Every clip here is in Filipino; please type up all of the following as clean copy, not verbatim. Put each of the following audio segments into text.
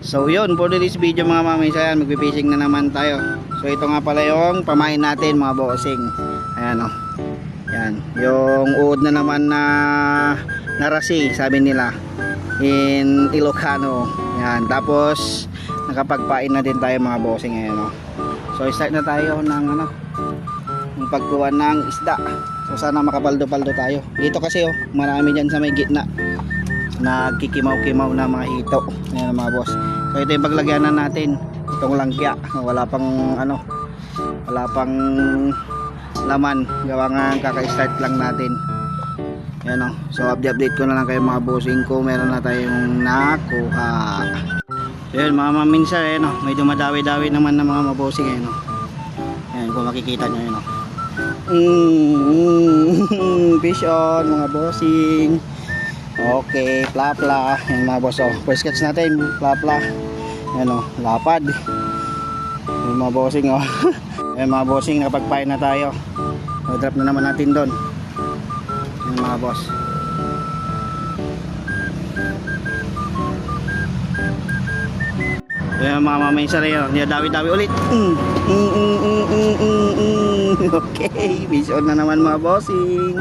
So yun, for this video mga mamay, ayan, magpipishing na naman tayo. So ito nga pala yung pamain natin mga bossing. Ayan o. Yan, yung uod na naman na narasi, sabi nila in Ilocano. Yan, tapos nakapagpain na din tayo mga bossing. Ayan o. So start na tayo ng yung pagkuha ng isda. So sana makapaldo-paldo tayo. Dito kasi marami dyan sa may gitna nagkikimaw-kimaw na mga hito. Ayan mga boss. So ito yung paglagyanan natin. Itong langkya. Wala pang wala pang laman. Gawa nga kaka-start lang natin. Ayan o. So update ko na lang kayo mga bossing ko. Meron na tayong nakuha. So yun mga maminsan. Ayan o. May dumadawi-dawi naman na mga mabossing. Ayan o. Ayan kung makikita nyo. Ayan o. Fish on mga bossing. Okay, plapla. Ayan mga boss. First catch natin, plapla. Ayan o, lapad. Ayan mga bossing o. Ayan mga bossing, nakapagpain na tayo. Drop na naman natin doon. Ayan mga boss. Ayan mga mamay sa rin. Dawi-dawi ulit. Okay, fish on na naman mga bossing.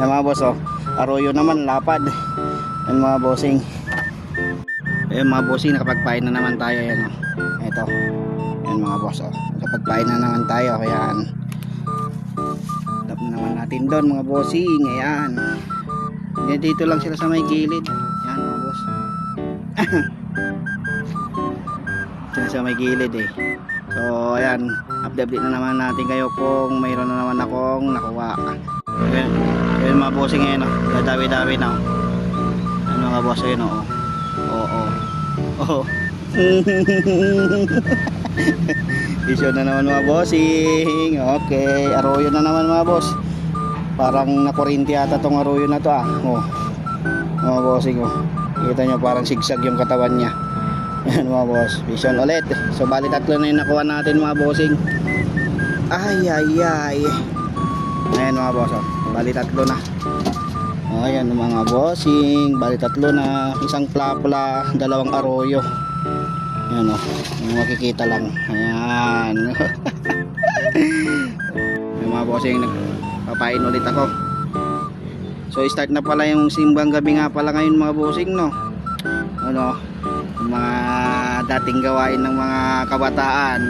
Ayan mga boss o. Arroyo naman, lapad. Ayan mga bossing. Ayan mga bossing, nakapagpain na naman tayo. Ayan o. Ito. Ayan mga boss o. Nakapagpain na naman tayo. Ayan. Tap na naman natin doon mga bossing. Ayan. Dito lang sila sa may gilid. Ayan mga boss. Sila sa may gilid eh. So ayan. Update na naman natin kayo kung mayroon na naman akong nakuha. Ayan. Ayan mga bossing ngayon o. Dawi-dawi na o. Ano mga boss ayun o. Oo. Oo. Isyo na naman mga bossing. Okay. Arroyo na naman mga boss. Parang nakurinti ata tong arroyo na to Oh. Mga bossing o. Kita nyo parang sigsag yung katawan niya. Ayan mga boss. Vision ulit. So bali tatlo na yung nakuha natin mga bossing. Ay. Ayan mga boss o. Bali tatlo na. Ayan mga bossing. Bali tatlo na. Isang plapla, dalawang arroyo. Ayan o. Yung makikita lang. Ayan. Yung mga bossing, nagpapain ulit ako. So start na pala yung simbang gabi nga pala ngayon mga bossing no. Ano, mga dating gawain ng mga kabataan.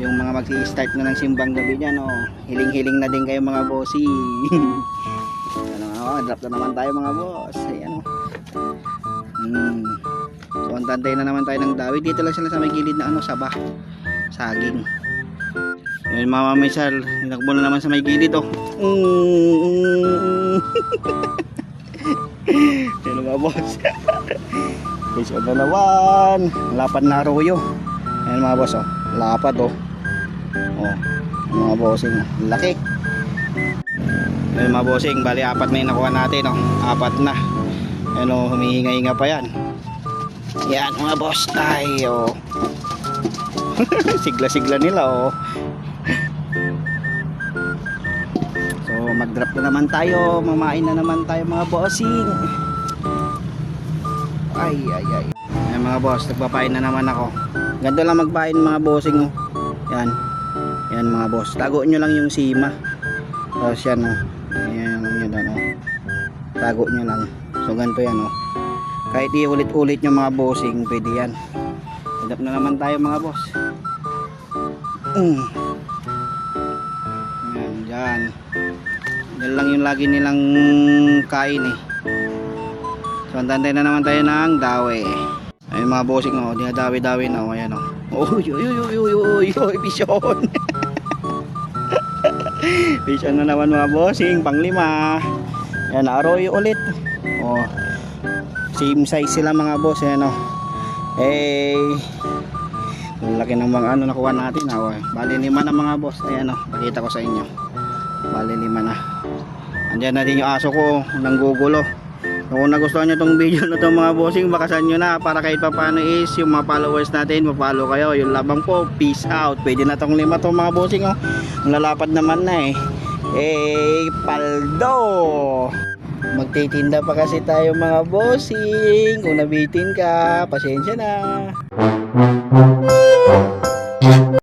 Yung mga magsi-start na ng simbang gabi dyan hiling-hiling na din kayo mga bossy. Drop na naman tayo mga boss. Ayan So antantay na naman tayo ng dawi. Dito lang sila sa may gilid na saba, saging. Ayan mga mamisal, hinakbo na naman sa may gilid Ayan mga boss. Fish on na naman. Lapad na arroyo. Ayan mga boss lapad mga bossing laki. Ayan mga bossing, bali apat na yung nakuha natin apat na. Ayan humihinga-hinga pa yan. Yan mga boss. Ay sigla-sigla nila So mag-drop na naman tayo. Mamain na naman tayo mga bossing. Ay. Ayan mga boss, nagpapain na naman ako. Ganito lang magpain mga bossing Yan mga boss. Tago nyo lang yung sima. Tapos yan Ayan tago nyo lang. So ganito yan Kahit iulit-ulit nyo mga bossing, pwede yan. Hadap na naman tayo mga boss. Yan. Yan lang yung lagi nilang kain So antantay na naman tayo ng dawe. Ayun mga bossing dinadawi-dawi na ayan Uy, pishon. Pishon na naman mga bossing, pang-5. Ayan, arroyo ulit. Same size sila mga boss. Ayan laki ng mga nakuha natin Bali 5 na mga boss. Ayan pakita ko sa inyo. Bali 5 na. Andiyan na din yung aso ko nanggugulo. Kung nagustuhan nyo tong video na to mga bossing, bakasan nyo na para kahit pa paano is yung mga followers natin, mapalo kayo. Yung labang po, peace out. Pwede na tong 5 to mga bossing Ang lalapad naman na paldo. Magtitinda pa kasi tayo mga bossing. Kung nabitin ka, pasensya na.